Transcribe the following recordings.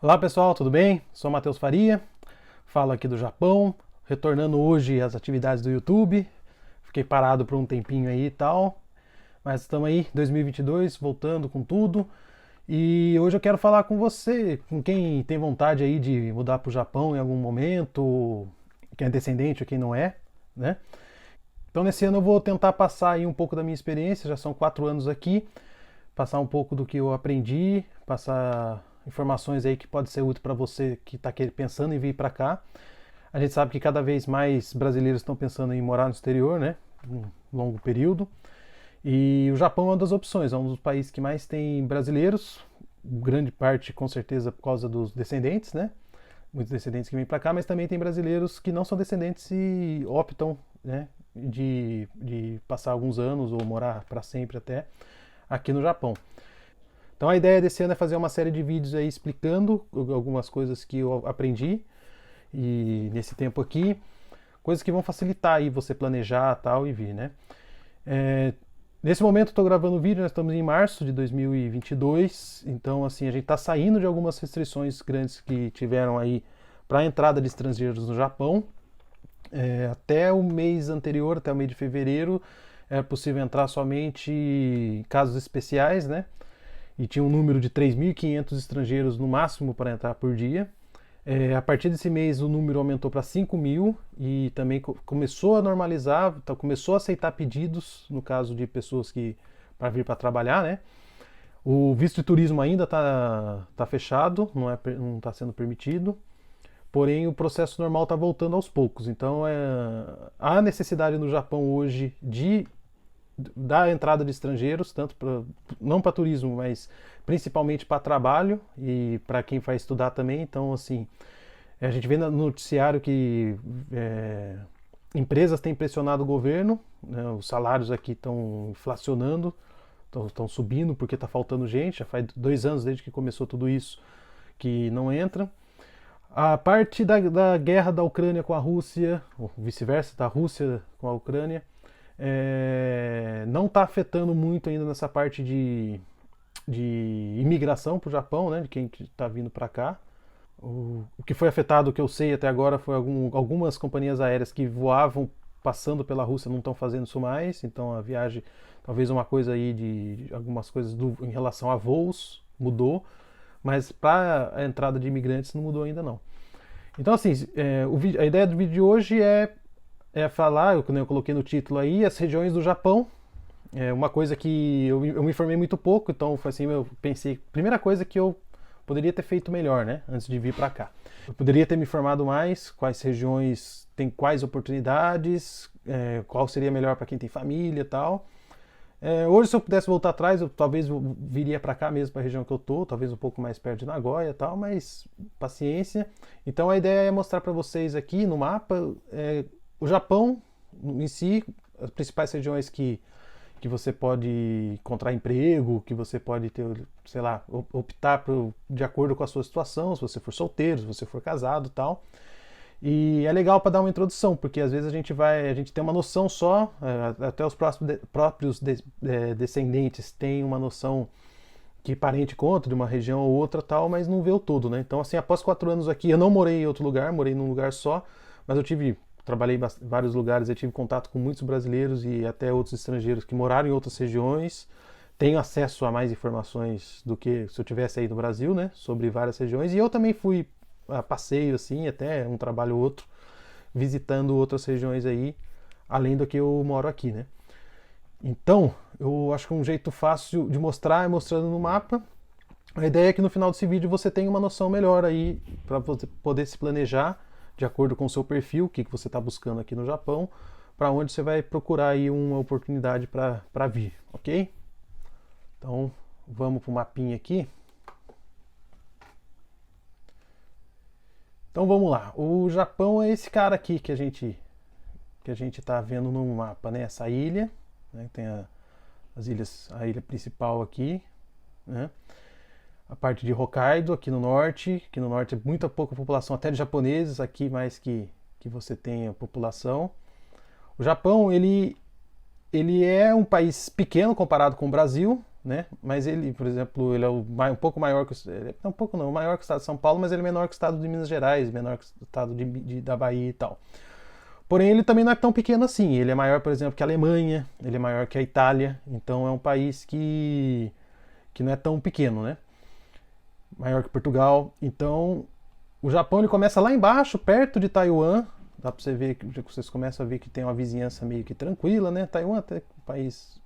Olá pessoal, tudo bem? Sou Matheus Faria, falo aqui do Japão, retornando hoje às atividades do YouTube. Fiquei parado por um tempinho aí e tal, mas estamos aí, 2022, voltando com tudo. E hoje eu quero falar com você, com quem tem vontade aí de mudar para o Japão em algum momento, quem é descendente ou quem não é, né? Então nesse ano eu vou tentar passar aí um pouco da minha experiência, já são 4 anos aqui, passar um pouco do que eu aprendi, passar informações aí que pode ser útil para você que está pensando em vir para cá. A gente sabe que cada vez mais brasileiros estão pensando em morar no exterior, né? Um longo período. E o Japão é uma das opções, é um dos países que mais tem brasileiros, grande parte com certeza por causa dos descendentes, né? Muitos descendentes que vêm para cá, mas também tem brasileiros que não são descendentes e optam, né, de passar alguns anos ou morar para sempre até aqui no Japão. Então a ideia desse ano é fazer uma série de vídeos aí explicando algumas coisas que eu aprendi e nesse tempo aqui, coisas que vão facilitar aí você planejar tal e vir, né? Nesse momento estou gravando o vídeo, nós estamos em março de 2022, então assim a gente está saindo de algumas restrições grandes que tiveram aí para a entrada de estrangeiros no Japão. Até o mês anterior, até o mês de fevereiro, é possível entrar somente em casos especiais, né? E tinha um número de 3.500 estrangeiros no máximo para entrar por dia. A partir desse mês o número aumentou para 5.000 e também começou a normalizar, então começou a aceitar pedidos no caso de pessoas que para vir para trabalhar, né? O visto de turismo ainda tá fechado, não está sendo permitido, porém o processo normal está voltando aos poucos. Então há necessidade no Japão hoje da entrada de estrangeiros, tanto não para turismo, mas principalmente para trabalho e para quem vai estudar também. Então, assim, a gente vê no noticiário que empresas têm pressionado o governo, né, os salários aqui estão inflacionando, estão subindo porque está faltando gente. Já faz 2 anos desde que começou tudo isso que não entra. A parte da guerra da Ucrânia com a Rússia, ou vice-versa, da Rússia com a Ucrânia, não está afetando muito ainda nessa parte de imigração para o Japão, né, de quem está vindo para cá. O que foi afetado, o que eu sei até agora, foi algumas companhias aéreas que voavam passando pela Rússia não estão fazendo isso mais, então a viagem, talvez uma coisa aí de algumas coisas em relação a voos mudou, mas para a entrada de imigrantes não mudou ainda não. Então assim, a ideia do vídeo de hoje é falar, como eu coloquei no título aí, as regiões do Japão. É uma coisa que eu me informei muito pouco, então foi assim, eu pensei, primeira coisa que eu poderia ter feito melhor, né, antes de vir para cá. Eu poderia ter me informado mais, quais regiões têm quais oportunidades, qual seria melhor para quem tem família e tal. Hoje, se eu pudesse voltar atrás, eu talvez viria para cá mesmo, para a região que eu tô, talvez um pouco mais perto de Nagoya e tal, mas paciência. Então a ideia é mostrar para vocês aqui no mapa o Japão em si, as principais regiões que você pode encontrar emprego, que você pode ter, sei lá, optar de acordo com a sua situação, se você for solteiro, se você for casado e tal. E é legal para dar uma introdução, porque às vezes a gente tem uma noção só, até os próprios descendentes têm uma noção que parente conta de uma região ou outra tal, mas não vê o todo, né? Então assim, após 4 anos aqui, eu não morei em outro lugar, morei num lugar só, mas trabalhei em vários lugares, eu tive contato com muitos brasileiros e até outros estrangeiros que moraram em outras regiões. Tenho acesso a mais informações do que se eu tivesse aí no Brasil, né, sobre várias regiões. E eu também fui a passeio, assim, até um trabalho ou outro, visitando outras regiões aí, além do que eu moro aqui, né. Então, eu acho que um jeito fácil de mostrar é mostrando no mapa. A ideia é que no final desse vídeo você tenha uma noção melhor aí, para você poder se planejar de acordo com o seu perfil, o que você está buscando aqui no Japão, para onde você vai procurar aí uma oportunidade para vir, ok? Então, vamos para o mapinha aqui. Então vamos lá. O Japão é esse cara aqui que a gente está vendo no mapa, né? Essa ilha, né? Tem as ilhas, a ilha principal aqui, né? A parte de Hokkaido, aqui no norte é muita pouca população, até de japoneses, aqui mais que você tenha população. O Japão, ele é um país pequeno comparado com o Brasil, né? Mas ele, por exemplo, ele é um pouco maior que um pouco não, maior que o estado de São Paulo, mas ele é menor que o estado de Minas Gerais, menor que o estado da Bahia e tal. Porém, ele também não é tão pequeno assim. Ele é maior, por exemplo, que a Alemanha, ele é maior que a Itália. Então é um país que não é tão pequeno, né? Maior que Portugal. Então, o Japão ele começa lá embaixo, perto de Taiwan. Dá pra você ver que vocês começam a ver que tem uma vizinhança meio que tranquila, né? Taiwan até país,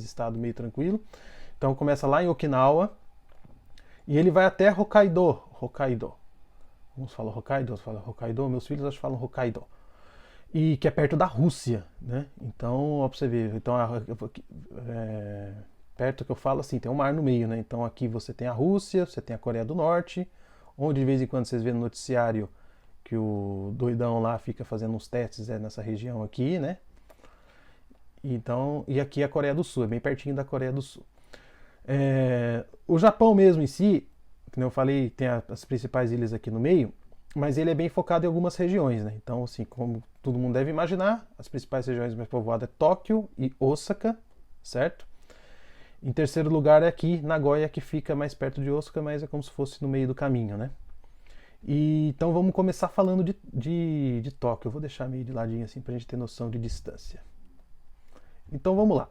estado meio tranquilo. Então começa lá em Okinawa e ele vai até Hokkaido. Hokkaido. Uns falam Hokkaido, outros falam Hokkaido. Meus filhos acho que falam Hokkaido. E que é perto da Rússia, né? Então, ó, pra você ver. Então, perto que eu falo assim, tem um mar no meio, né? Então aqui você tem a Rússia, você tem a Coreia do Norte, onde de vez em quando vocês vêem no noticiário que o doidão lá fica fazendo uns testes nessa região aqui, né? Então, e aqui é a Coreia do Sul, é bem pertinho da Coreia do Sul. O Japão mesmo em si, como eu falei, tem as principais ilhas aqui no meio, mas ele é bem focado em algumas regiões, né? Então, assim, como todo mundo deve imaginar, as principais regiões mais povoadas é Tóquio e Osaka, certo? Em terceiro lugar é aqui, Nagoya, que fica mais perto de Osaka, mas é como se fosse no meio do caminho, né? Então vamos começar falando de Tóquio. Eu vou deixar meio de ladinho assim pra gente ter noção de distância. Então vamos lá.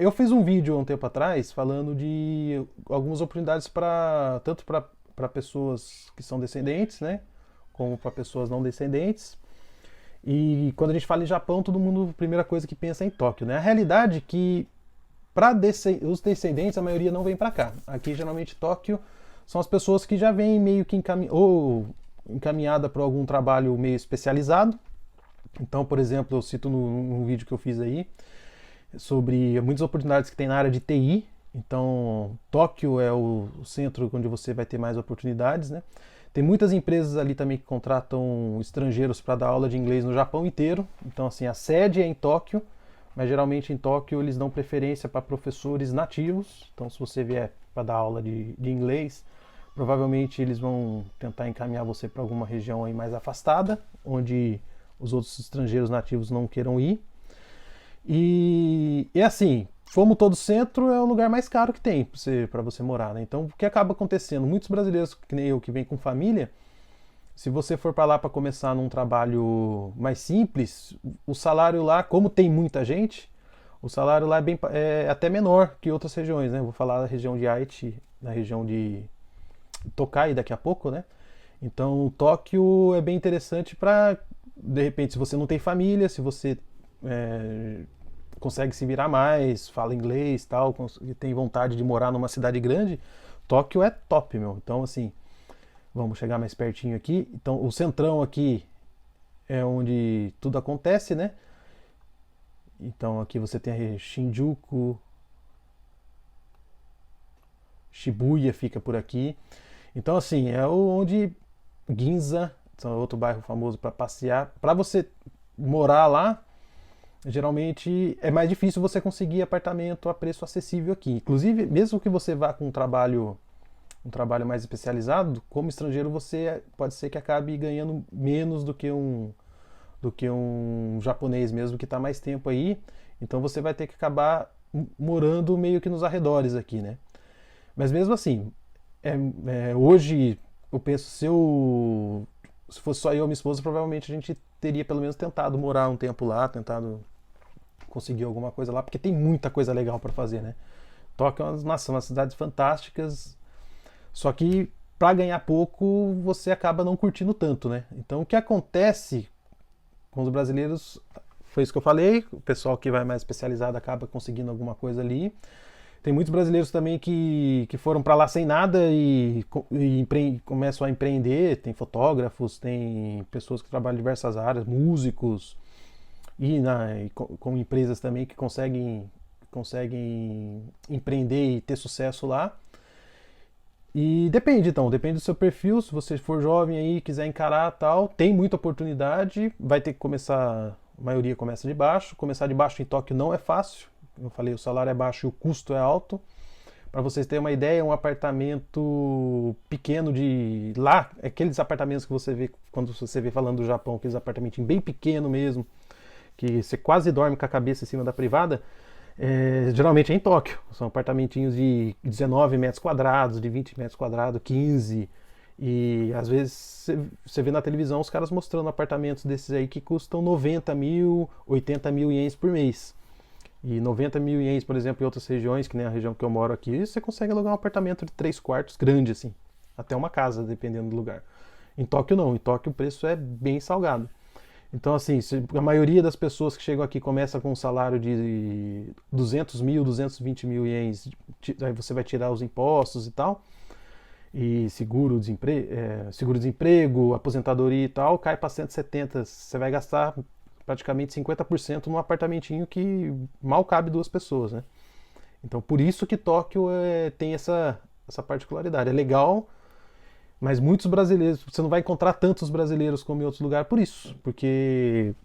Eu fiz um vídeo há um tempo atrás falando de algumas oportunidades tanto para pessoas que são descendentes, né, como para pessoas não descendentes. E quando a gente fala em Japão, todo mundo, a primeira coisa que pensa é em Tóquio, né? A realidade é que para os descendentes, a maioria não vem para cá. Aqui, geralmente, Tóquio são as pessoas que já vêm meio que encaminhada para algum trabalho meio especializado. Então, por exemplo, eu cito num vídeo que eu fiz aí, sobre muitas oportunidades que tem na área de TI. Então, Tóquio é o centro onde você vai ter mais oportunidades, né? Tem muitas empresas ali também que contratam estrangeiros para dar aula de inglês no Japão inteiro. Então, assim, a sede é em Tóquio, mas geralmente em Tóquio eles dão preferência para professores nativos. Então, se você vier para dar aula de inglês, provavelmente eles vão tentar encaminhar você para alguma região aí mais afastada, onde os outros estrangeiros nativos não queiram ir. E assim, como todo centro, é o lugar mais caro que tem para você morar, né? Então, o que acaba acontecendo? Muitos brasileiros, que nem eu, que vem com família, se você for para lá para começar num trabalho mais simples, o salário lá, como tem muita gente, o salário lá é até menor que outras regiões, né? Eu vou falar da região de Aichi, na região de Tokai daqui a pouco, né? Então, Tóquio é bem interessante para, de repente, se você não tem família, se você consegue se virar mais, fala inglês, tal, tem vontade de morar numa cidade grande, Tóquio é top, meu. Então, assim, vamos chegar mais pertinho aqui. Então, o centrão aqui é onde tudo acontece, né? Então, aqui você tem a Shinjuku, Shibuya fica por aqui. Então, assim, é onde Ginza, é outro bairro famoso para passear. Para você morar lá, geralmente é mais difícil você conseguir apartamento a preço acessível aqui. Inclusive, mesmo que você vá com um trabalho mais especializado, como estrangeiro você pode ser que acabe ganhando menos do que um japonês mesmo que está mais tempo aí. Então você vai ter que acabar morando meio que nos arredores aqui, né? Mas mesmo assim, hoje eu penso, se fosse só eu e minha esposa, provavelmente a gente teria pelo menos tentado morar um tempo lá, tentado conseguir alguma coisa lá, porque tem muita coisa legal para fazer, né? Tóquio é umas cidades fantásticas, só que para ganhar pouco você acaba não curtindo tanto, né? Então o que acontece com os brasileiros foi isso que eu falei, o pessoal que vai mais especializado acaba conseguindo alguma coisa ali. Tem muitos brasileiros também que foram para lá sem nada e começam a empreender. Tem fotógrafos, tem pessoas que trabalham em diversas áreas, músicos, e com empresas também que conseguem empreender e ter sucesso lá. E depende do seu perfil. Se você for jovem aí, quiser encarar tal, tem muita oportunidade, vai ter que começar, a maioria começa de baixo. Começar de baixo em Tóquio não é fácil. Como eu falei, o salário é baixo e o custo é alto. Para vocês terem uma ideia, um apartamento pequeno de lá, aqueles apartamentos que você vê quando você vê falando do Japão, aqueles apartamentos bem pequeno mesmo, que você quase dorme com a cabeça em cima da privada, Geralmente é em Tóquio. São apartamentinhos de 19 metros quadrados, de 20 metros quadrados, 15. E às vezes você vê na televisão os caras mostrando apartamentos desses aí que custam 90 mil, 80 mil ienes por mês. E 90 mil ienes, por exemplo, em outras regiões, que nem a região que eu moro aqui, você consegue alugar um apartamento de 3 quartos grande, assim. Até uma casa, dependendo do lugar. Em Tóquio não, em Tóquio o preço é bem salgado. Então, assim, a maioria das pessoas que chegam aqui começa com um salário de 200 mil, 220 mil ienes, aí você vai tirar os impostos e tal, e seguro-desemprego, aposentadoria e tal, cai para 170. Você vai gastar praticamente 50% num apartamentinho que mal cabe duas pessoas, né? Então, por isso que Tóquio tem essa particularidade. É legal, mas muitos brasileiros, você não vai encontrar tantos brasileiros como em outros lugares por isso, porque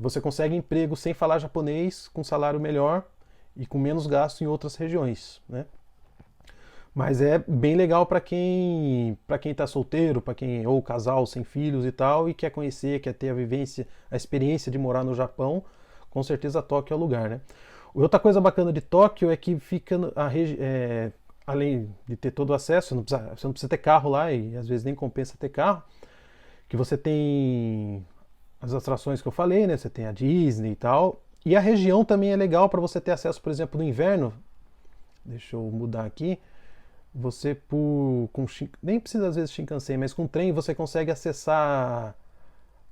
você consegue emprego sem falar japonês, com salário melhor e com menos gasto em outras regiões, né? Mas é bem legal para quem está solteiro, para quem ou casal sem filhos e tal e quer conhecer, quer ter a vivência, a experiência de morar no Japão. Com certeza Tóquio é o lugar, né? Outra coisa bacana de Tóquio é que fica além de ter todo o acesso, você não precisa ter carro lá e às vezes nem compensa ter carro, que você tem as atrações que eu falei, né? Você tem a Disney e tal. E a região também é legal para você ter acesso, por exemplo, no inverno. Deixa eu mudar aqui. Você nem precisa às vezes Shinkansen, mas com trem você consegue acessar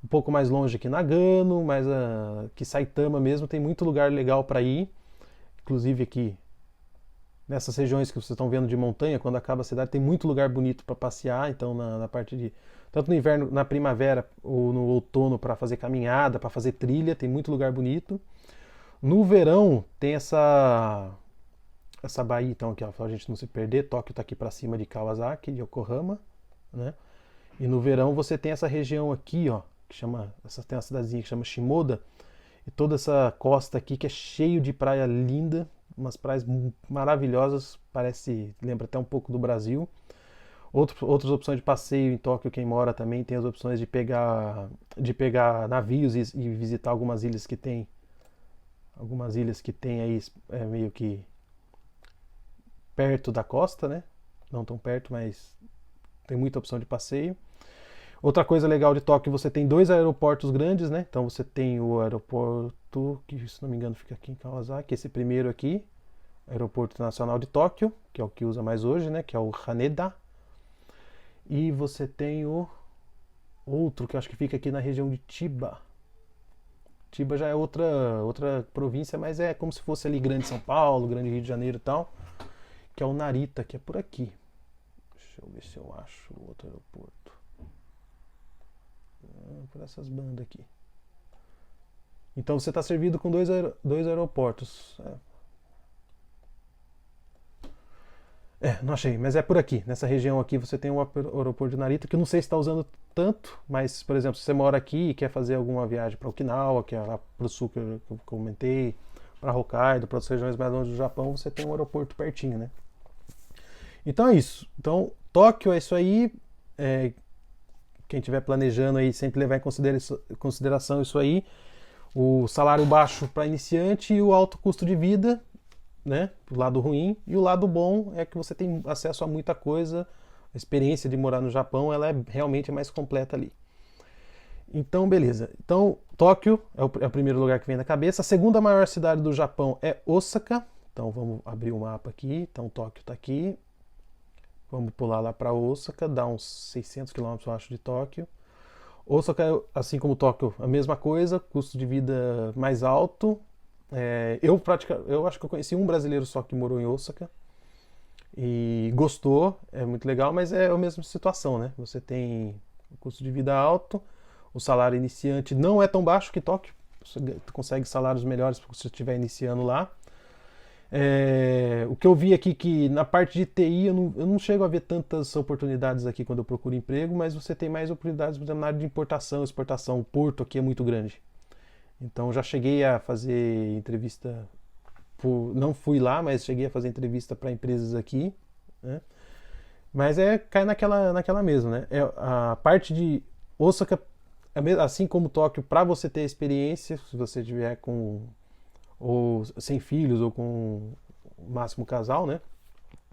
um pouco mais longe aqui Nagano, mas que Saitama mesmo tem muito lugar legal para ir. Inclusive aqui nessas regiões que vocês estão vendo de montanha, quando acaba a cidade, tem muito lugar bonito para passear. Então na parte de tanto no inverno, na primavera ou no outono para fazer caminhada, para fazer trilha, tem muito lugar bonito. No verão tem essa baía, então, aqui, ó, pra gente não se perder. Tóquio tá aqui para cima de Kawasaki, de Yokohama, né? E no verão você tem essa região aqui, ó, que tem uma cidadezinha que chama Shimoda, e toda essa costa aqui que é cheio de praia linda, umas praias maravilhosas, lembra até um pouco do Brasil. Outras opções de passeio em Tóquio, quem mora também tem as opções de pegar navios e visitar algumas ilhas que tem aí meio que perto da costa, né? Não tão perto, mas tem muita opção de passeio. Outra coisa legal de Tóquio, você tem 2 aeroportos grandes, né? Então você tem o aeroporto, que se não me engano fica aqui em Kawasaki, esse primeiro aqui, Aeroporto Internacional de Tóquio, que é o que usa mais hoje, né? Que é o Haneda. E você tem o outro, que eu acho que fica aqui na região de Chiba. Chiba já é outra província, mas é como se fosse ali Grande São Paulo, Grande Rio de Janeiro e tal, que é o Narita, que é por aqui. Deixa eu ver se eu acho o outro aeroporto. Por essas bandas aqui. Então você está servido com dois aeroportos. Não achei, mas é por aqui. Nessa região aqui você tem o aeroporto de Narita, que eu não sei se está usando tanto, mas, por exemplo, se você mora aqui e quer fazer alguma viagem para Okinawa, que é lá para o sul que eu comentei, para Hokkaido, para outras regiões mais longe do Japão, você tem um aeroporto pertinho, né? Então é isso. Então, Tóquio é isso aí. Quem estiver planejando aí, sempre levar em consideração isso aí. O salário baixo para iniciante e o alto custo de vida, né? O lado ruim. E o lado bom é que você tem acesso a muita coisa. A experiência de morar no Japão, ela é realmente mais completa ali. Então, beleza. Então, Tóquio é o primeiro lugar que vem na cabeça. A segunda maior cidade do Japão é Osaka. Então, vamos abrir o mapa aqui. Então, Tóquio está aqui. Vamos pular lá para Osaka, dá uns 600 quilômetros, eu acho, de Tóquio. Osaka, assim como Tóquio, a mesma coisa, custo de vida mais alto. Eu acho que eu conheci um brasileiro só que morou em Osaka e gostou, é muito legal, mas é a mesma situação, né? Você tem o custo de vida alto, o salário iniciante não é tão baixo que Tóquio, você consegue salários melhores se você estiver iniciando lá. O que eu vi aqui que na parte de TI eu não chego a ver tantas oportunidades aqui quando eu procuro emprego, mas você tem mais oportunidades, por exemplo, na área de importação, exportação. O porto aqui é muito grande. Então já cheguei a fazer entrevista, não fui lá, mas cheguei a fazer entrevista para empresas aqui, né? Mas cai naquela mesma, né? A parte de Osaka, assim como Tóquio, para você ter experiência, se você tiver com ou sem filhos, ou com o máximo casal, né?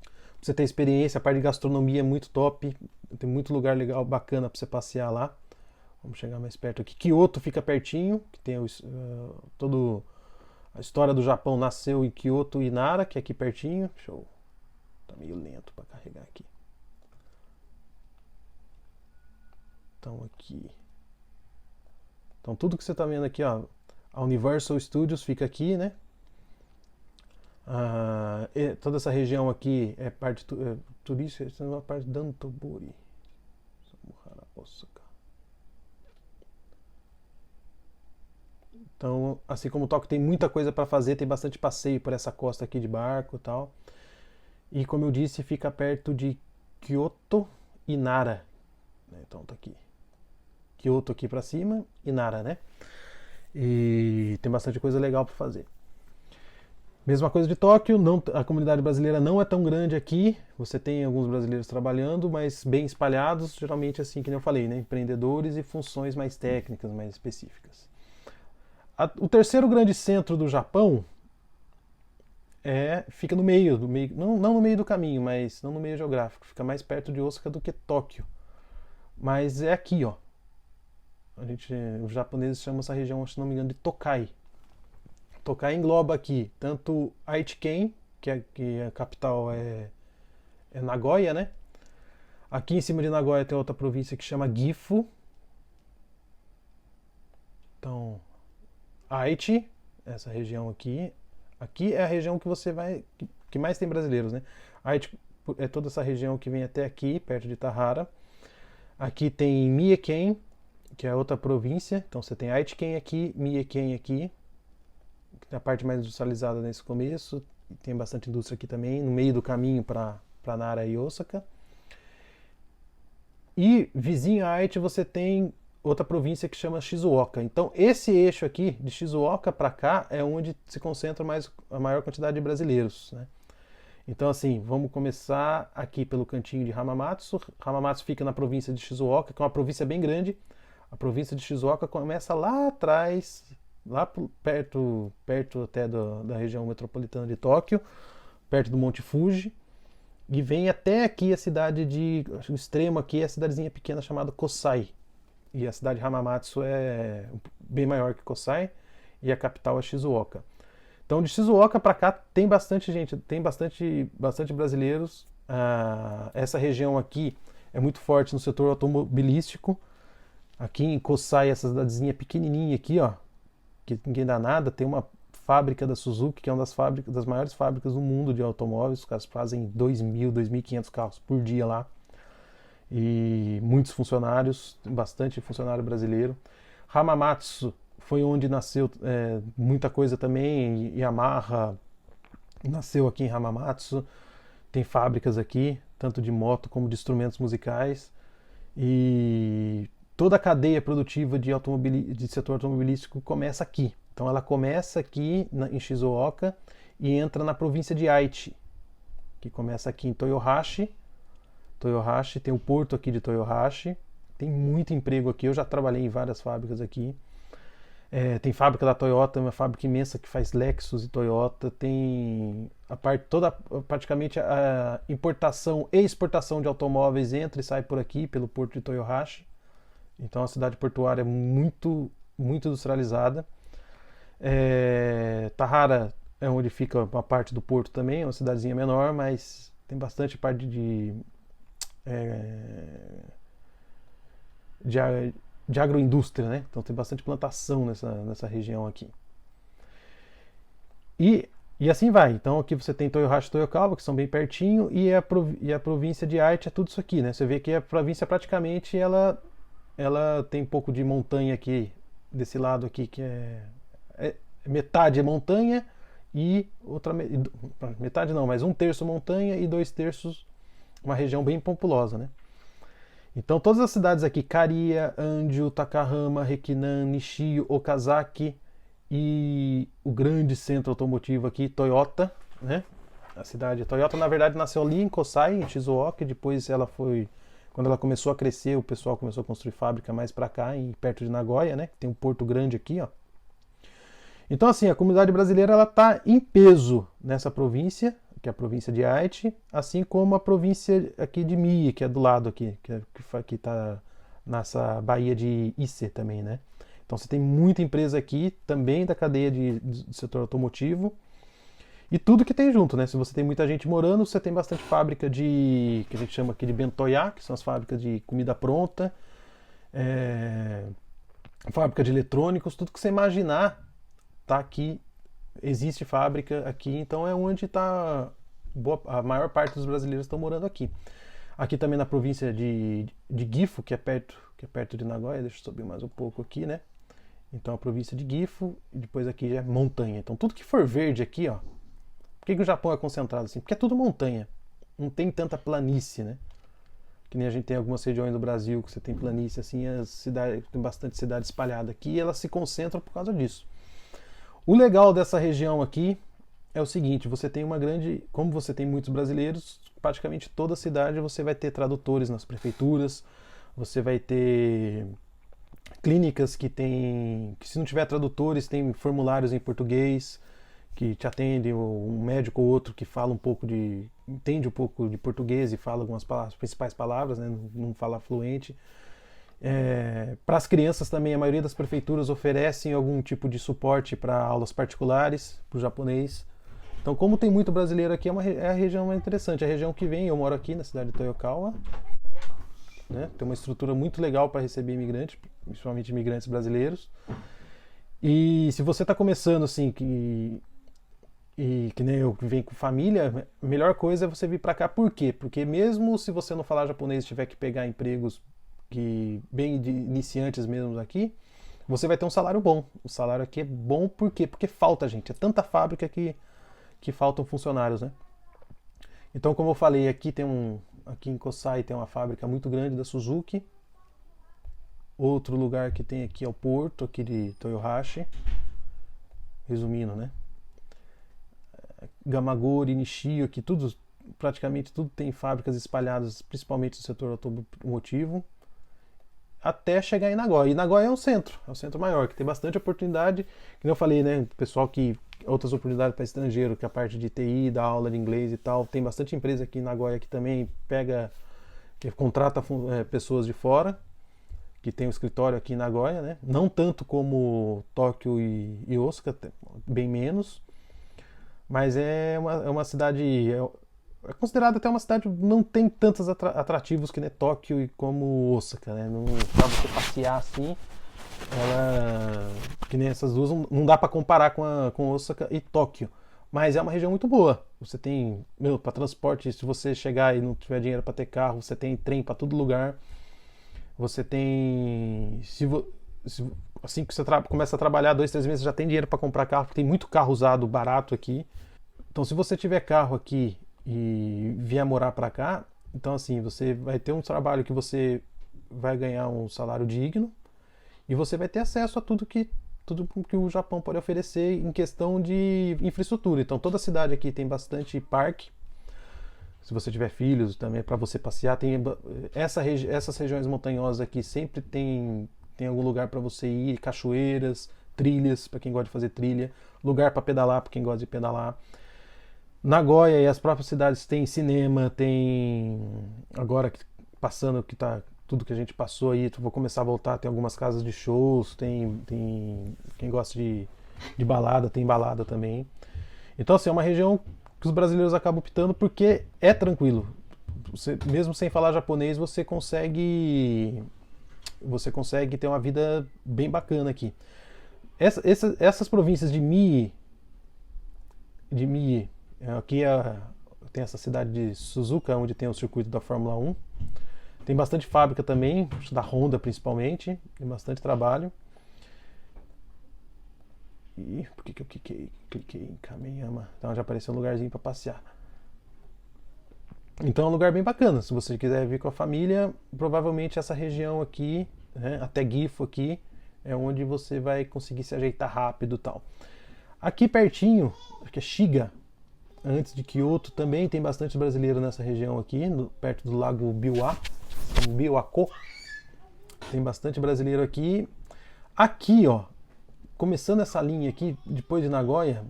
Pra você ter experiência, a parte de gastronomia é muito top, tem muito lugar legal, bacana para você passear lá. Vamos chegar mais perto aqui. Kyoto fica pertinho, que tem todo a história do Japão nasceu em Kyoto e Nara, que é aqui pertinho. Show. Tá meio lento para carregar aqui. Então aqui. Então tudo que você tá vendo aqui, ó, a Universal Studios fica aqui, né? Toda essa região aqui é parte turística, essa é uma parte de Dantoburi. Osaka. Então, assim como Tóquio tem muita coisa para fazer, tem bastante passeio por essa costa aqui de barco e tal. E como eu disse, fica perto de Kyoto e Nara. Então tá aqui. Kyoto aqui para cima e Nara, né? E tem bastante coisa legal para fazer. Mesma coisa de Tóquio, a comunidade brasileira não é tão grande aqui. Você tem alguns brasileiros trabalhando, mas bem espalhados, geralmente assim que nem eu falei, né? Empreendedores e funções mais técnicas, mais específicas. O terceiro grande centro do Japão fica no meio, não no meio do caminho, mas não no meio geográfico. Fica mais perto de Osaka do que Tóquio. Mas é aqui, ó. Os japoneses chamam essa região, se não me engano, de Tokai. Tokai engloba aqui tanto Aichiken, que a capital é Nagoya, né? Aqui em cima de Nagoya tem outra província que chama Gifu. Então, Aichi, essa região aqui. Aqui é a região que você vai, que mais tem brasileiros, né? Aichi é toda essa região que vem até aqui, perto de Tahara. Aqui tem Mieken, que é outra província. Então você tem Aichiken aqui, Mieken aqui. A parte mais industrializada nesse começo. Tem bastante indústria aqui também, no meio do caminho para Nara e Osaka. E vizinho a Aichi você tem outra província que chama Shizuoka. Então esse eixo aqui, de Shizuoka para cá, é onde se concentra a maior quantidade de brasileiros, né? Então assim, vamos começar aqui pelo cantinho de Hamamatsu. Hamamatsu fica na província de Shizuoka, que é uma província bem grande. A província de Shizuoka começa lá atrás, lá perto até da região metropolitana de Tóquio, perto do Monte Fuji, e vem até aqui a cidade o extremo aqui é a cidadezinha pequena chamada Kosai. E a cidade de Hamamatsu é bem maior que Kosai, e a capital é Shizuoka. Então de Shizuoka para cá tem bastante gente, tem bastante brasileiros. Essa região aqui é muito forte no setor automobilístico. Aqui em Kosai, essa cidadezinha pequenininha aqui, ó, que ninguém dá nada, tem uma fábrica da Suzuki, que é uma das maiores fábricas do mundo de automóveis. Os caras fazem 2.000, 2.500 carros por dia lá. E muitos funcionários, bastante funcionário brasileiro. Hamamatsu foi onde nasceu muita coisa também. Yamaha nasceu aqui em Hamamatsu. Tem fábricas aqui, tanto de moto como de instrumentos musicais. E toda a cadeia produtiva de setor automobilístico começa aqui. Então ela começa aqui em Shizuoka e entra na província de Aichi, que começa aqui em Toyohashi. Toyohashi, tem o porto aqui de Toyohashi. Tem muito emprego aqui, eu já trabalhei em várias fábricas aqui. Tem fábrica da Toyota, uma fábrica imensa que faz Lexus e Toyota. Tem praticamente a importação e exportação de automóveis entra e sai por aqui, pelo porto de Toyohashi. Então a cidade portuária é muito, muito industrializada. Tahara é onde fica uma parte do porto também, é uma cidadezinha menor, mas tem bastante parte de agroindústria, né? Então tem bastante plantação nessa região aqui. E assim vai. Então aqui você tem Toyohashi e Toyokawa, que são bem pertinho, e a província de Aichi é tudo isso aqui, né? Você vê que a província praticamente ela tem um pouco de montanha aqui, desse lado aqui, que metade é montanha e metade não, mas 1/3 montanha e 2/3 uma região bem populosa, né? Então todas as cidades aqui, Kariya, Anju, Takahama, Rekinan, Nishio, Okazaki e o grande centro automotivo aqui, Toyota, né? A cidade Toyota, na verdade, nasceu ali em Kosai, em Shizuoka, depois quando ela começou a crescer, o pessoal começou a construir fábrica mais para cá, perto de Nagoya, né? Tem um porto grande aqui, ó. Então, assim, a comunidade brasileira ela está em peso nessa província, que é a província de Haiti, assim como a província aqui de Mie, que é do lado aqui, que está nessa baía de Issy também, né? Então você tem muita empresa aqui, também da cadeia do setor automotivo, e tudo que tem junto, né? Se você tem muita gente morando, você tem bastante fábrica de, que a gente chama aqui de bentoyá, que são as fábricas de comida pronta, fábrica de eletrônicos, tudo que você imaginar tá aqui, existe fábrica aqui, então é onde está a maior parte dos brasileiros estão morando aqui. Aqui também na província de Gifu, que é perto de Nagoya, deixa eu subir mais um pouco aqui, né? Então a província de Gifu, e depois aqui já é montanha. Então tudo que for verde aqui, ó. Por que o Japão é concentrado assim? Porque é tudo montanha. Não tem tanta planície, né? Que nem a gente tem algumas regiões do Brasil que você tem planície, assim, tem bastante cidade espalhada aqui e elas se concentram por causa disso. O legal dessa região aqui é o seguinte, você tem como você tem muitos brasileiros, praticamente toda cidade você vai ter tradutores nas prefeituras, você vai ter clínicas que se não tiver tradutores, tem formulários em português, que te atendem, um médico ou outro que entende um pouco de português e fala algumas palavras, principais palavras, né, não fala fluente. Para as crianças também, a maioria das prefeituras oferecem algum tipo de suporte para aulas particulares para o japonês. Então, como tem muito brasileiro aqui, é a região mais interessante. A região que vem, eu moro aqui na cidade de Toyokawa, né? Tem uma estrutura muito legal para receber imigrantes, principalmente imigrantes brasileiros. E se você está começando assim, que nem eu que venho com família, a melhor coisa é você vir para cá. Por quê? Porque mesmo se você não falar japonês e tiver que pegar empregos bem de iniciantes mesmo aqui, você vai ter um salário bom. O salário aqui é bom por quê? Porque falta gente. É tanta fábrica que faltam funcionários, né? Então, como eu falei, aqui em Kosai tem uma fábrica muito grande da Suzuki. Outro lugar que tem aqui é o porto aqui de Toyohashi. Resumindo, né? Gamagori, Nishio, aqui praticamente tudo tem fábricas espalhadas, principalmente no setor automotivo, até chegar em Nagoya. E Nagoya é o centro maior, que tem bastante oportunidade, que eu falei, né? Pessoal outras oportunidades para estrangeiro, que é a parte de TI, da aula de inglês e tal. Tem bastante empresa aqui em Nagoya que também que contrata pessoas de fora, que tem um escritório aqui em Nagoya, né? Não tanto como Tóquio e Osaka, bem menos. Mas é uma cidade, é considerada até uma cidade, não tem tantos atrativos que nem Tóquio e como Osaka, né? Pra você passear assim, que nem essas duas, não dá para comparar com Osaka e Tóquio. Mas é uma região muito boa. Você tem, para transporte, se você chegar e não tiver dinheiro para ter carro, você tem trem para todo lugar. Você tem, assim que você começa a trabalhar 2, 3 meses, já tem dinheiro para comprar carro, porque tem muito carro usado barato aqui. Então, se você tiver carro aqui e vier morar para cá, então assim, você vai ter um trabalho que você vai ganhar um salário digno e você vai ter acesso a tudo que o Japão pode oferecer em questão de infraestrutura. Então, toda cidade aqui tem bastante parque. Se você tiver filhos, também é para você passear. Essas regiões montanhosas aqui sempre tem algum lugar para você ir, cachoeiras, trilhas para quem gosta de fazer trilha, lugar para pedalar para quem gosta de pedalar. Nagoya e as próprias cidades tem cinema, tem agora passando que tá tudo que a gente passou aí, vou começar a voltar, tem algumas casas de shows, tem quem gosta de balada, tem balada também. Então assim, é uma região que os brasileiros acabam optando porque é tranquilo. Mesmo sem falar japonês, você consegue ter uma vida bem bacana aqui. Essas províncias de Mie, aqui tem essa cidade de Suzuka, onde tem o circuito da Fórmula 1. Tem bastante fábrica também, da Honda principalmente, tem bastante trabalho. E por que eu cliquei em Kameyama? Então já apareceu um lugarzinho para passear. Então é um lugar bem bacana. Se você quiser vir com a família, provavelmente essa região aqui, né, até Gifu aqui, é onde você vai conseguir se ajeitar rápido e tal. Aqui pertinho, que é Shiga, antes de Kyoto, também tem bastante brasileiro nessa região aqui, perto do lago Biwako. Tem bastante brasileiro aqui. Aqui, ó, começando essa linha aqui, depois de Nagoya,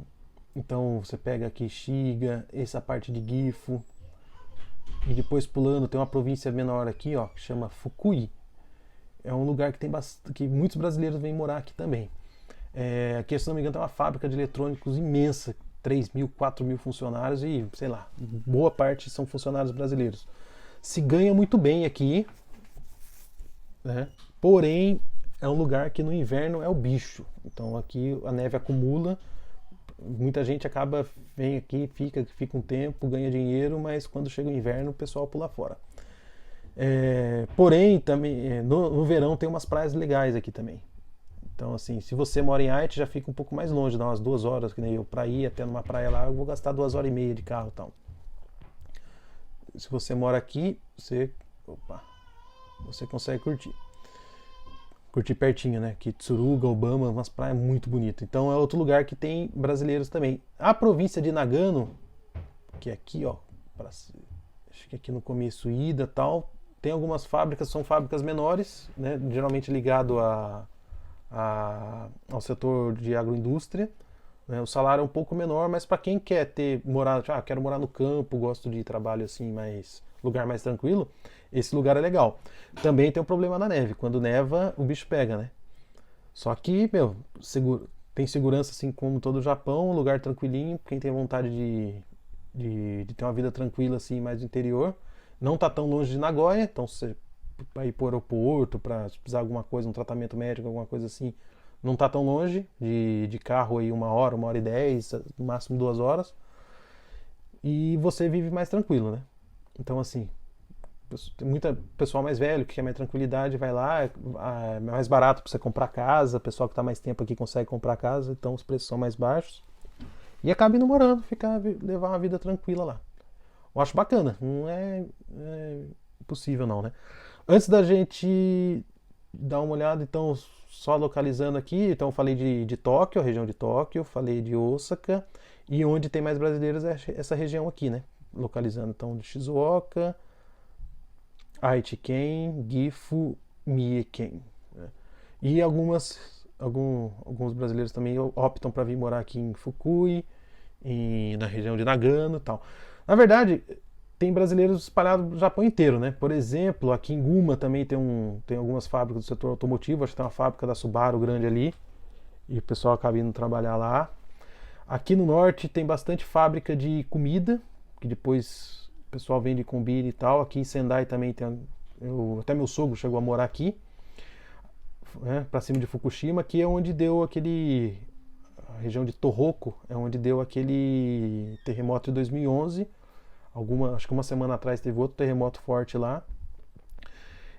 então você pega aqui Shiga, essa parte de Gifu, e depois pulando, tem uma província menor aqui, ó, que chama Fukui. É um lugar que tem que muitos brasileiros vêm morar aqui também. Aqui, se não me engano, tem uma fábrica de eletrônicos imensa, 3.000, 4.000 funcionários e, sei lá, boa parte são funcionários brasileiros. Se ganha muito bem aqui, né? Porém, é um lugar que no inverno é o bicho. Então aqui a neve acumula, muita gente vem aqui, fica um tempo, ganha dinheiro, mas quando chega o inverno o pessoal pula fora. Porém, também no verão tem umas praias legais aqui também. Então, assim, se você mora em Aichi, já fica um pouco mais longe, dá umas 2 horas, que nem eu, pra ir até numa praia lá, eu vou gastar 2 horas e meia de carro e tal. Se você mora aqui, você consegue curtir pertinho, né? Que Tsuruga, Obama, umas praias muito bonitas. Então é outro lugar que tem brasileiros também. A província de Nagano, que é aqui, ó, acho que aqui no começo, Ida e tal, tem algumas fábricas, são fábricas menores, né? Geralmente ligado ao setor de agroindústria. Né? O salário é um pouco menor, mas para quem quer quero morar no campo, gosto de trabalho assim, lugar mais tranquilo, esse lugar é legal. Também tem um problema na neve, quando neva o bicho pega, né? Só que, tem segurança assim como todo o Japão, um lugar tranquilinho, quem tem vontade de ter uma vida tranquila assim, mais no interior. Não tá tão longe de Nagoya, então você vai ir pro aeroporto para precisar de alguma coisa, um tratamento médico, alguma coisa assim, não tá tão longe, de carro aí 1 hora, 1 hora e 10, no máximo 2 horas. E você vive mais tranquilo, né? Então, assim, tem muita pessoal mais velho que quer mais tranquilidade, vai lá, é mais barato para você comprar casa, o pessoal que está mais tempo aqui consegue comprar casa, então os preços são mais baixos. E acaba indo morando, levar uma vida tranquila lá. Eu acho bacana, não é impossível não, né? Antes da gente dar uma olhada, então, só localizando aqui, então eu falei de Tóquio, a região de Tóquio, falei de Osaka, e onde tem mais brasileiros é essa região aqui, né? Localizando, então, de Shizuoka, Aichi-ken, Gifu, Mie-ken. Né? E alguns brasileiros também optam para vir morar aqui em Fukui, na região de Nagano e tal. Na verdade, tem brasileiros espalhados no Japão inteiro, né? Por exemplo, aqui em Guma também tem algumas fábricas do setor automotivo, acho que tem uma fábrica da Subaru grande ali, e o pessoal acaba indo trabalhar lá. Aqui no norte tem bastante fábrica de comida, que depois o pessoal vende combine e tal. Aqui em Sendai também até meu sogro chegou a morar aqui, né, pra cima de Fukushima, que é onde deu a região de Tohoku, é onde deu aquele terremoto de 2011. Acho que uma semana atrás teve outro terremoto forte lá.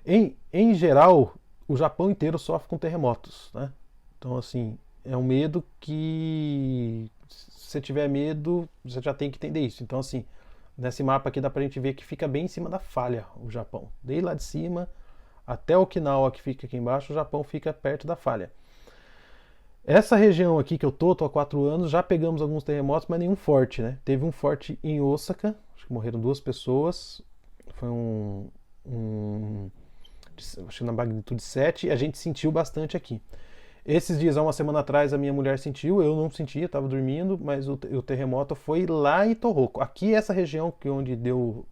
Em geral, o Japão inteiro sofre com terremotos, né? Então, assim, é um medo que, se você tiver medo, você já tem que entender isso. Então, assim, nesse mapa aqui dá pra gente ver que fica bem em cima da falha o Japão. Desde lá de cima até Okinawa, que fica aqui embaixo, o Japão fica perto da falha. Essa região aqui que eu tô há 4 anos, já pegamos alguns terremotos, mas nenhum forte, né? Teve um forte em Osaka, acho que morreram 2 pessoas, foi acho que na magnitude 7, e a gente sentiu bastante aqui. Esses dias, há uma semana atrás, a minha mulher sentiu, eu não sentia, estava dormindo, mas o terremoto foi lá em Tohoku. Aqui, essa região onde deu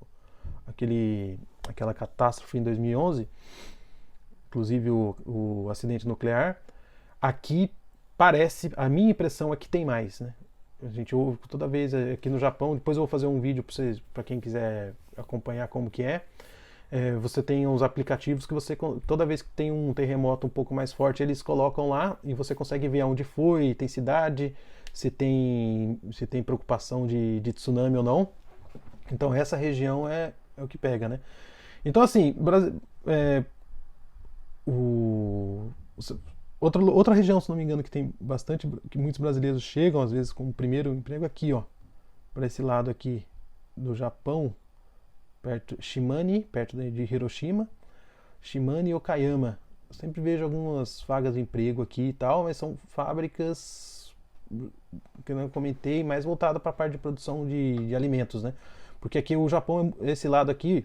aquela catástrofe em 2011, inclusive o acidente nuclear, aqui parece, a minha impressão é que tem mais, né? A gente ouve toda vez aqui no Japão, depois eu vou fazer um vídeo para quem quiser acompanhar como que é. Você tem os aplicativos que toda vez que tem um terremoto um pouco mais forte, eles colocam lá e você consegue ver onde foi, tem cidade, se tem preocupação de tsunami ou não. Então essa região é o que pega, né? Então, assim, outra região, se não me engano, que tem que muitos brasileiros chegam, às vezes, como primeiro emprego aqui, ó, para esse lado aqui do Japão, Shimane, perto de Hiroshima, Shimane e Okayama. Eu sempre vejo algumas vagas de emprego aqui e tal, mas são fábricas que eu não comentei, mais voltada para a parte de produção de alimentos, né? Porque aqui o Japão, esse lado aqui,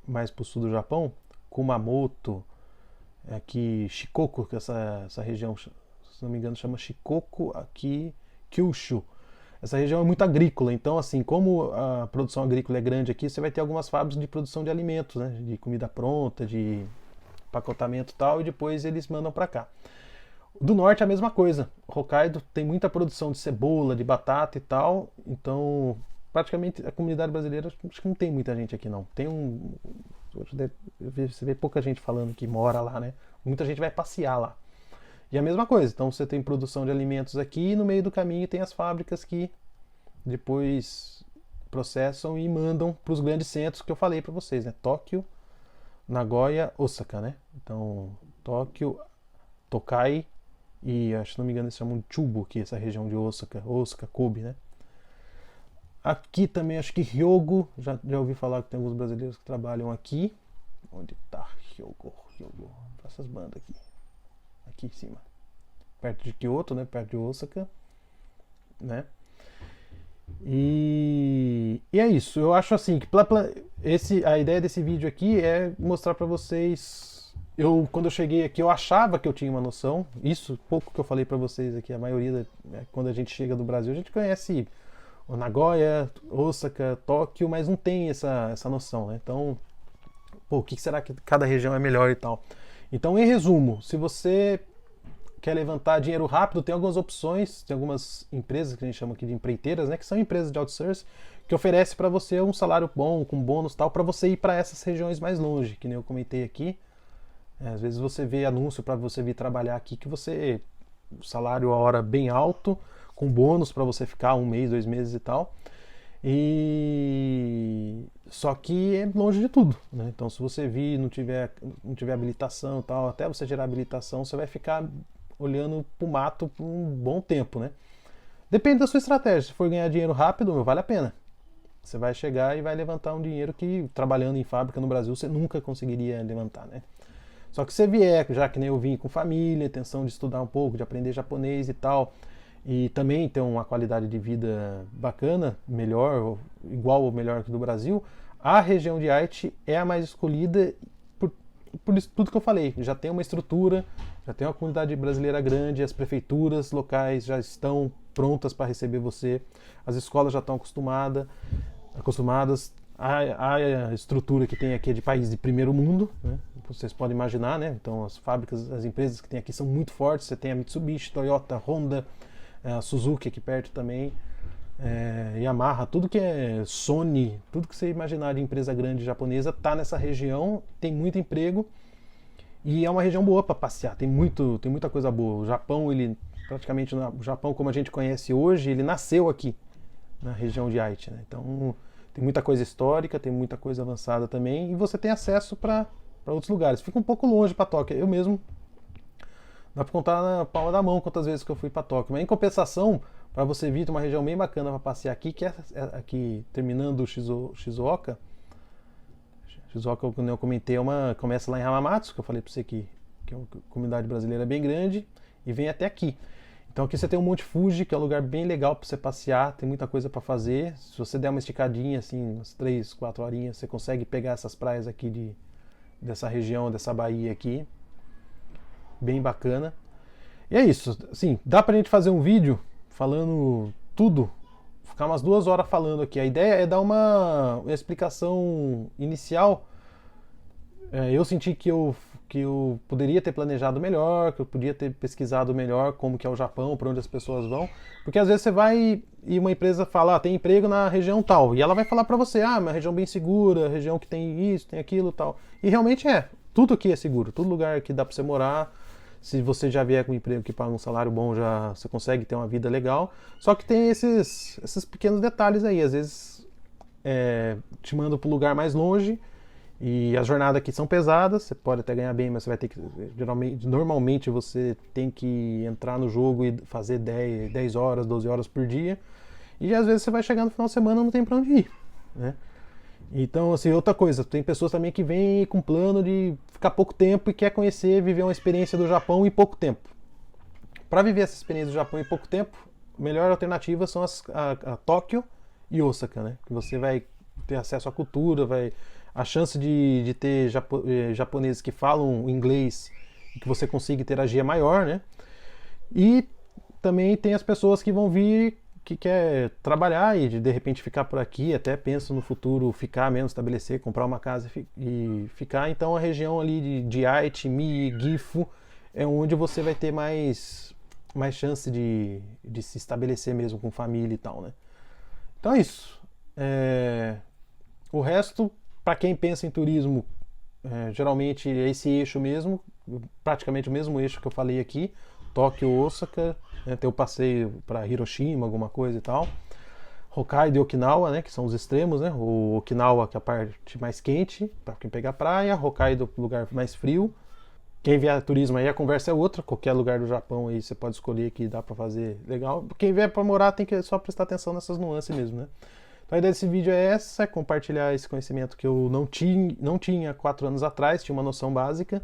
mais pro sul do Japão, Kumamoto, aqui Shikoku, que é essa região se não me engano chama Shikoku, aqui Kyushu. Essa região é muito agrícola, então assim, como a produção agrícola é grande aqui, você vai ter algumas fábricas de produção de alimentos, né, de comida pronta, de empacotamento e tal, e depois eles mandam para cá. Do norte é a mesma coisa. Hokkaido tem muita produção de cebola, de batata e tal, então praticamente a comunidade brasileira acho que não tem muita gente aqui não. Tem você vê pouca gente falando que mora lá, né? Muita gente vai passear lá. E a mesma coisa, então você tem produção de alimentos aqui e no meio do caminho tem as fábricas que depois processam e mandam para os grandes centros que eu falei para vocês, né? Tóquio, Nagoya, Osaka, né? Então, Tóquio, Tokai e, acho que se não me engano, eles chamam de Chubu, que é essa região de Osaka, Kobe, né? Aqui também, acho que Hyogo, já ouvi falar que tem alguns brasileiros que trabalham aqui. Onde tá Hyogo? Essas bandas aqui em cima, perto de Kyoto, né? Perto de Osaka, né? E é isso. Eu acho assim que a ideia desse vídeo aqui é mostrar para vocês. Quando eu cheguei aqui, eu achava que eu tinha uma noção. Isso, pouco que eu falei para vocês aqui, a maioria, quando a gente chega do Brasil, a gente conhece o Nagoya, Osaka, Tóquio, mas não tem essa noção, né? Então, o que será que cada região é melhor e tal? Então, em resumo, se você quer levantar dinheiro rápido, tem algumas opções, tem algumas empresas que a gente chama aqui de empreiteiras, né, que são empresas de outsourcing, que oferecem para você um salário bom, com bônus e tal, para você ir para essas regiões mais longe, que nem eu comentei aqui. Às vezes você vê anúncio para você vir trabalhar aqui, que o salário a hora bem alto, com bônus para você ficar 1 mês, 2 meses e tal. Só que é longe de tudo, né? Então se você vir não tiver habilitação e tal, até você gerar habilitação, você vai ficar olhando pro mato por um bom tempo, né? Depende da sua estratégia. Se for ganhar dinheiro rápido, vale a pena. Você vai chegar e vai levantar um dinheiro que, trabalhando em fábrica no Brasil, você nunca conseguiria levantar, né? Só que se você vier, já que nem eu vim com família, intenção de estudar um pouco, de aprender japonês e tal, e também ter uma qualidade de vida bacana, melhor, igual ou melhor que do Brasil, a região de Aichi é a mais escolhida por isso tudo que eu falei. Já tem uma estrutura, já tem uma comunidade brasileira grande, as prefeituras locais já estão prontas para receber você, as escolas já estão acostumadas, a estrutura que tem aqui é de país de primeiro mundo, né? Vocês podem imaginar, né? Então as fábricas, as empresas que tem aqui são muito fortes, você tem a Mitsubishi, Toyota, Honda, a Suzuki aqui perto também, Yamaha, tudo que é Sony, tudo que você imaginar de empresa grande japonesa está nessa região, tem muito emprego e é uma região boa para passear, tem muita coisa boa. O Japão, o Japão como a gente conhece hoje, ele nasceu aqui na região de Aichi, né? Então tem muita coisa histórica, tem muita coisa avançada também e você tem acesso para outros lugares. Fica um pouco longe para Tóquio, eu mesmo dá para contar na palma da mão quantas vezes que eu fui para Tóquio, mas em compensação, para você vir, tem uma região bem bacana para passear aqui, que é aqui, terminando o Shizuoka. Shizuoka, como eu comentei, começa lá em Hamamatsu, que eu falei para você que é uma comunidade brasileira bem grande, e vem até aqui. Então aqui você tem o Monte Fuji, que é um lugar bem legal para você passear, tem muita coisa para fazer. Se você der uma esticadinha, assim, umas 3, 4 horinhas, você consegue pegar essas praias aqui dessa região, dessa baía aqui. Bem bacana. E é isso, assim, dá pra gente fazer um vídeo falando tudo, ficar umas 2 horas falando aqui. A ideia é dar uma explicação inicial. Eu senti que eu poderia ter planejado melhor, que eu podia ter pesquisado melhor como que é o Japão, para onde as pessoas vão, porque às vezes você vai e uma empresa fala, tem emprego na região tal, e ela vai falar para você, uma região bem segura, região que tem isso, tem aquilo, tal. E realmente tudo aqui é seguro, todo lugar que dá para você morar. Se você já vier com um emprego que paga um salário bom, já você consegue ter uma vida legal. Só que tem esses pequenos detalhes aí. Às vezes te mandam para um lugar mais longe e as jornadas aqui são pesadas. Você pode até ganhar bem, mas você vai ter que... Normalmente você tem que entrar no jogo e fazer 10 horas, 12 horas por dia. E às vezes você vai chegar no final de semana e não tem para onde ir, né? Então, assim, outra coisa, tem pessoas também que vêm com plano de ficar pouco tempo e quer viver uma experiência do Japão em pouco tempo. Para viver essa experiência do Japão em pouco tempo, a melhor alternativa são a Tóquio e Osaka, né? Que você vai ter acesso à cultura, a chance de ter japoneses que falam inglês e que você consiga interagir é maior, né? E também tem as pessoas que vão vir que quer trabalhar e de repente ficar por aqui, até pensa no futuro ficar mesmo, estabelecer, comprar uma casa e ficar. Então a região ali de Ait, Mi, Gifu é onde você vai ter mais chance de se estabelecer mesmo com família e tal, né? Então é isso. O resto, para quem pensa em turismo, geralmente é esse eixo mesmo, praticamente o mesmo eixo que eu falei aqui, Tóquio, Osaka, né, tem o passeio para Hiroshima, alguma coisa e tal. Hokkaido e Okinawa, né, que são os extremos, né? O Okinawa, que é a parte mais quente, para quem pegar praia, Hokkaido, lugar mais frio. Quem vier turismo aí, a conversa é outra. Qualquer lugar do Japão aí você pode escolher que dá para fazer legal. Quem vier para morar tem que só prestar atenção nessas nuances mesmo, né? Então a ideia desse vídeo é essa, é compartilhar esse conhecimento que eu não tinha 4 anos atrás, tinha uma noção básica.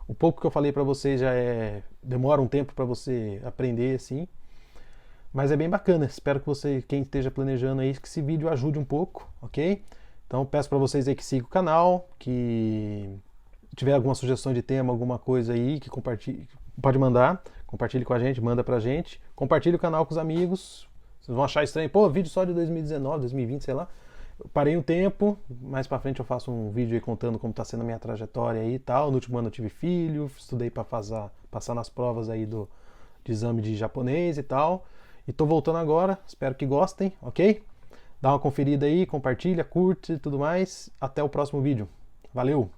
O pouco que eu falei para vocês demora um tempo para você aprender assim, mas é bem bacana. Espero que você, quem esteja planejando aí, que esse vídeo ajude um pouco, ok? Então peço para vocês aí que sigam o canal, que tiver alguma sugestão de tema, alguma coisa aí, que compartilhe, pode mandar, compartilhe com a gente, manda pra gente, compartilhe o canal com os amigos. Vocês vão achar estranho, pô, vídeo só de 2019, 2020, sei lá. Eu parei um tempo, mais pra frente eu faço um vídeo aí contando como tá sendo a minha trajetória aí e tal. No último ano eu tive filho, estudei pra passar nas provas aí de exame de japonês e tal. E tô voltando agora, espero que gostem, ok? Dá uma conferida aí, compartilha, curte e tudo mais. Até o próximo vídeo. Valeu!